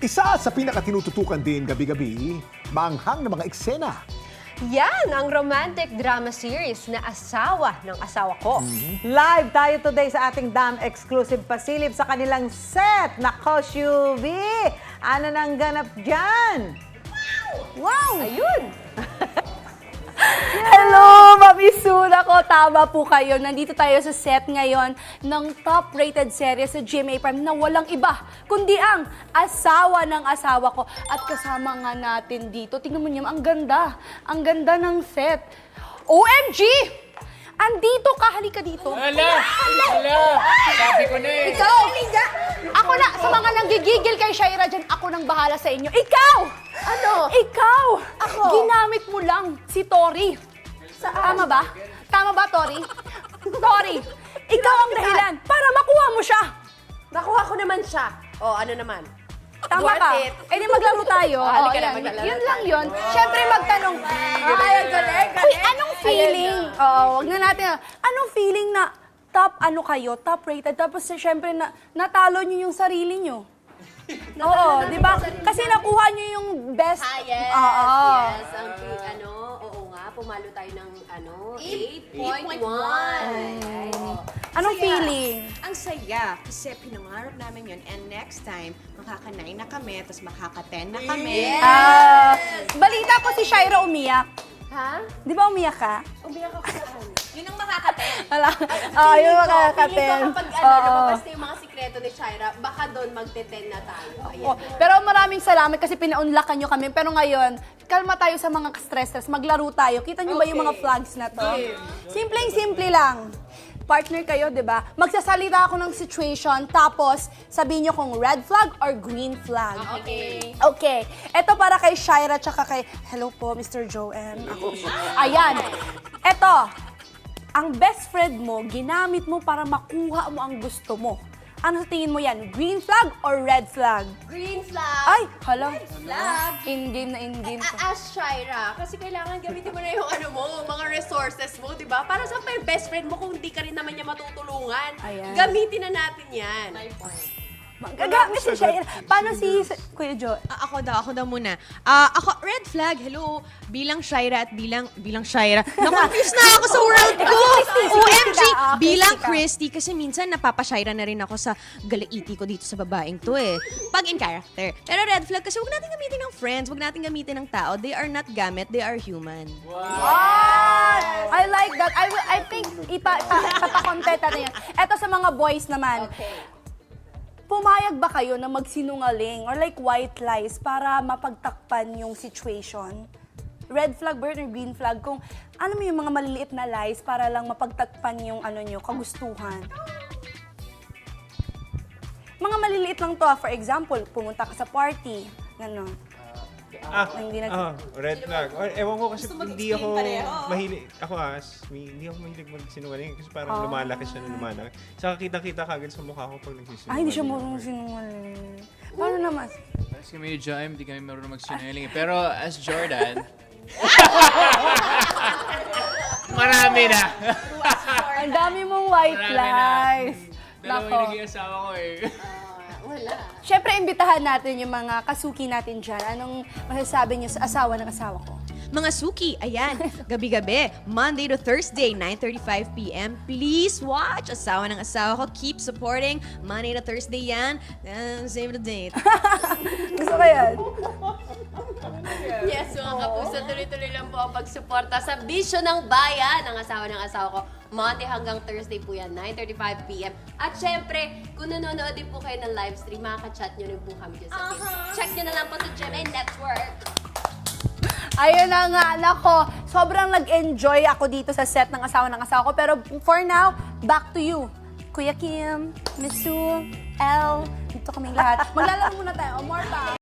Isa sa pinakatinututukan din gabi-gabi, maanghang na mga eksena. Yan ang romantic drama series na Asawa ng Asawa Ko. Live tayo today sa ating Dam exclusive pasilip sa kanilang set. Nako, Shuvi! Ano nang ganap dyan? Wow! Ayun! Hello, Mami Sun! Ako, tama po kayo. Nandito tayo sa set ngayon ng top-rated series sa GMA Prime na walang iba, kundi ang Asawa ng Asawa Ko. At kasama nga natin dito, tingnan mo niyo, ang ganda ng set. OMG! Andito ka, halika dito. Hala! Sabi ko na eh. Ikaw! Ako na, sa mga nanggigigil kay Shaira dyan, ako nang bahala sa inyo. Ikaw! Ano? Ikaw! Ako? Ginamit mo lang si Tori. Tama ba? Tama ba, Tori? Tori, ikaw ang dahilan para makuha mo siya. Nakuha ko naman siya. O, ano naman? Tama Worth ka. it. Eh di maglaro tayo. Oh, halika Oo, na, yan. maglalaro Yun tayo. lang yun. Siyempre magtanong. Ay, galing. Uy, anong feeling? Oo, wag na natin. Anong feeling na top ano kayo, top rated, tapos siyempre natalo nyo yung sarili nyo? Oo, di ba? Kasi nakuha nyo yung best. Yes. Oo. Yes. Ang oo nga, pumalo tayo ng 8.1. Anong feeling? Ang saya, kasi pinangarap namin yun. And next time, makaka-9 na kami, tapos makaka-10 na kami. Balita ko si Shaira umiyak. Ha? Di ba umiyak ka? Umiyak ako saan? Yun ang makaka-10. Wala. Yung Feeling makakaten. ko kapag lumabas na yung mga sikreto ni Shaira, baka doon magte-10 na tayo. Ayan. Oh, pero maraming salamat kasi pinaunlakan nyo kami. Pero ngayon, kalma tayo sa mga stress. Maglaro tayo. Kita nyo ba yung mga flags na to? Simpleng-simple lang. Partner kayo, di ba? Magsasalita ako ng situation, tapos sabihin nyo kung red flag or green flag. Okay. Okay. Ito para kay Shaira tsaka kay, hello po, Mr. Joanne. Ako. Ayan. Ito, ang best friend mo, ginamit mo para makuha mo ang gusto mo. Ano sa tingin mo yan? Green flag or red flag? Green flag. Ay, hala. flag. In-game na in-game to. As Shaira, kasi kailangan gamitin mo na yung mga resources mo, di ba? Para sa pa yung best friend mo kung hindi ka rin naman niya matutulungan. Ayan. Gamitin na natin yan. Gagamit si Shaira. Paano si Kuya Jo? Ako daw muna. Ako, red flag, hello. Bilang Shaira at bilang Shaira. Na-confuse na ako sa world ko! OMG! Bilang Christy, kasi minsan napapashaira na rin ako sa galaiti ko dito sa babaeng to eh. Pag in character. Pero red flag, kasi huwag natin gamitin ng friends, huwag natin gamitin ng tao. They are not gamit, they are human. I like that. I think ipapakontent natin yan. Ito sa mga boys naman. Okay. Pumayag ba kayo na magsinungaling or like white lies para mapagtakpan yung situation? Red flag ba or green flag? Kung ano mo yung mga maliliit na lies para lang mapagtakpan yung ano nyo, kagustuhan. Mga maliliit lang to. For example, pumunta ka sa party. Gano'n. Hindi Red flag. Or, ewan ko kasi hindi ako mahilig. Hindi ako mahilig magsinungaling kasi parang lumalaki siya na lumalaki. Saka kitang-kita kagad sa mukha ko pag nagsisinungaling. Ay, hindi siya marunong sinungaling. Paano naman? As kami ni Jaime, hindi kami marunong magsinungaling. Pero as Jordan, marami na. Ang dami mong white lies. Dalawa yung naging asawa ko eh. Wala. Siyempre, imbitahan natin yung mga kasuki natin dyan. Anong masasabi niyo sa asawa ng asawa ko? Mga suki, ayan, gabi-gabi, Monday to Thursday, 9:35 p.m. Please watch Asawa ng Asawa Ko. Keep supporting. Monday to Thursday yan. Save the date. Gusto ko yan. Yes, mga kapuso, tuloy-tuloy lang po ang pagsuporta sa Bisyo ng Bayan ng Asawa ko. Monday hanggang Thursday po yan, 9:35 p.m. At syempre, kung nanonood din po kayo ng live stream, makaka-chat nyo rin po kami dyan sa Facebook. Check nyo na lang po sa GMA Network. Ayun na nga, nako. Sobrang nag-enjoy ako dito sa set ng Asawa ng Asawa Ko. Pero for now, back to you. Kuya Kim, Miss Sue, Elle, dito kaming lahat. Maglalaro muna tayo. More time.